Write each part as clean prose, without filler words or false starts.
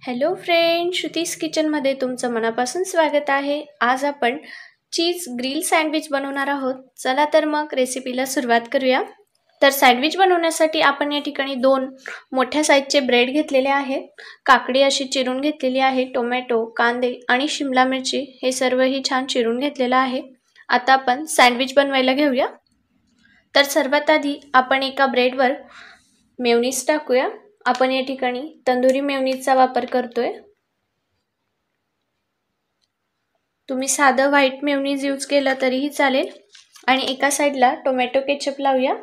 Hello friend, Shruti's किचनमध्ये तुमचं मनापासून स्वागत आहे. आज आपण चीज ग्रिल सँडविच बनवणार आहोत. चला तर मग रेसिपीला सुरुवात करूया. तर सँडविच बनवण्यासाठी आपण या ठिकाणी 2 मोठ्या साईजचे ब्रेड घेतलेले आहे. काकडी अशी चिरून घेतलेली आहे. टोमॅटो, कांदे आणि शिमला मिरची हे सर्वही छान चिरून घेतलेलं आहे. आता आपण सँडविच बनवायला घेऊया. तर सर्वात आधी आपण एका ब्रेडवर मेयोनीज टाकूया. आपण या ठिकाणी तंदुरी मेयोनीजचा वापर करतोय. तुम्ही साधं व्हाईट मेयोनीज यूज केलं तरीही चालेल. आणि एका साईडला टोमॅटो केचप लावूया.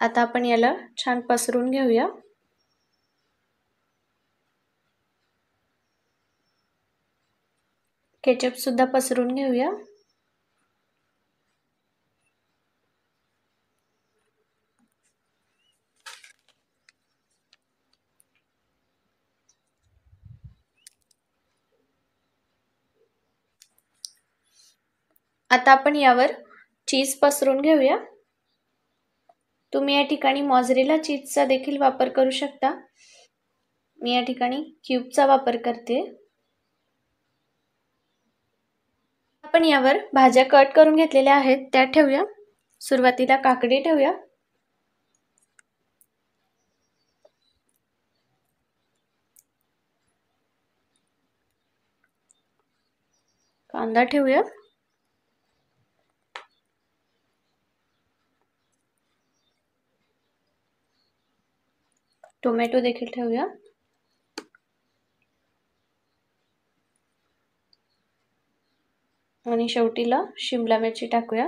आता आपण याला छान पसरून घेऊया. केचप सुद्धा पसरून घेऊया. आता आपण यावर चीज पसरून घेऊया. तुम्ही या ठिकाणी मोझरेला चीजचा देखील वापर करू शकता. मी या ठिकाणी क्यूबचा वापर करते. आपण यावर भाज्या कट करून घेतलेल्या आहेत त्या ठेवूया. सुरुवातीला काकडी ठेवूया. कांदा ठेवूया. टोमॅटो देखील ठेवूया. आणि शेवटीला शिमला मिरची टाकूया.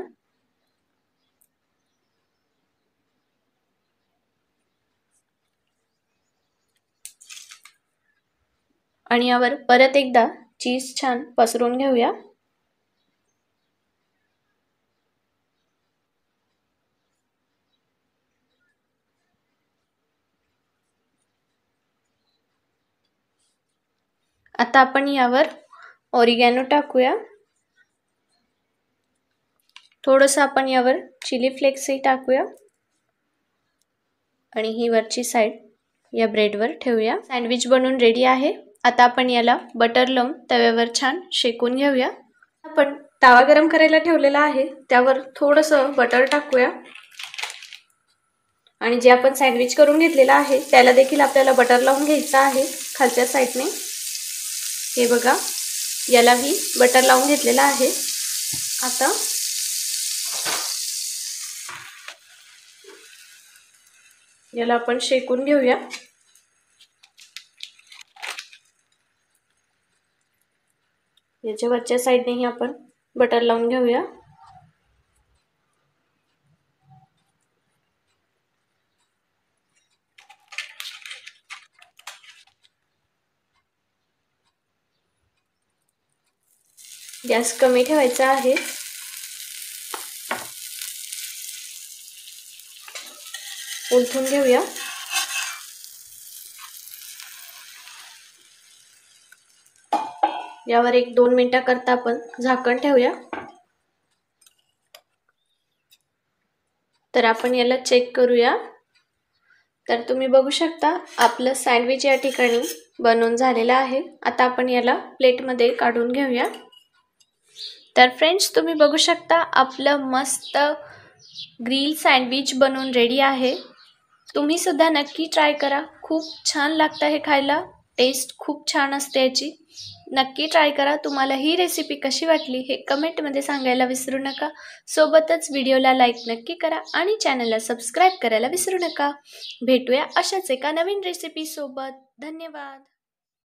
आणि यावर परत एकदा चीज छान पसरून घेऊया. आता आपण यावर ऑरिगॅनो टाकूया. थोडंसं आपण यावर चिली फ्लेक्सही टाकूया. आणि ही वरची साईड या ब्रेडवर ठेवूया. सँडविच बनवून रेडी आहे. आता आपण याला बटर लावून तव्यावर छान शेकून घेऊया. आपण तवा गरम करायला ठेवलेला आहे. त्यावर थोडंसं बटर टाकूया. आणि जे आपण सँडविच करून घेतलेला आहे त्याला देखील आपल्याला बटर लावून घ्यायचं आहे खालच्या साईडने. हे बघा, याला मी बटर लावून घेतलेला आहे. आता याला आपण शेकून घेऊया. याच्या वरच्या साईडनेही आपण बटर लावून घेऊया. गॅस कमी ठेवायचा आहे. उलटून घेऊया. यावर 1-2 मिनिटांकरता आपण झाकण ठेवूया. तर आपण याला चेक करूया. तर तुम्ही बघू शकता आपलं सँडविच या ठिकाणी बनवून झालेलं आहे. आता आपण याला प्लेटमध्ये काढून घेऊया. तर फ्रेंड्स, तुम्ही बघू शकता आपलं मस्त ग्रिल सँडविच बनवून रेडी आहे. तुम्ही सुद्धा नक्की ट्राय करा. खूप छान लागतं हे खायला. टेस्ट खूप छान असते याची. नक्की ट्राय करा. तुम्हाला ही रेसिपी कशी वाटली हे कमेंटमध्ये सांगायला विसरू नका. सोबतच व्हिडिओला लाईक नक्की करा आणि चॅनलला सबस्क्राईब करायला विसरू नका. भेटूया अशाच एका नवीन रेसिपी सोबत. धन्यवाद.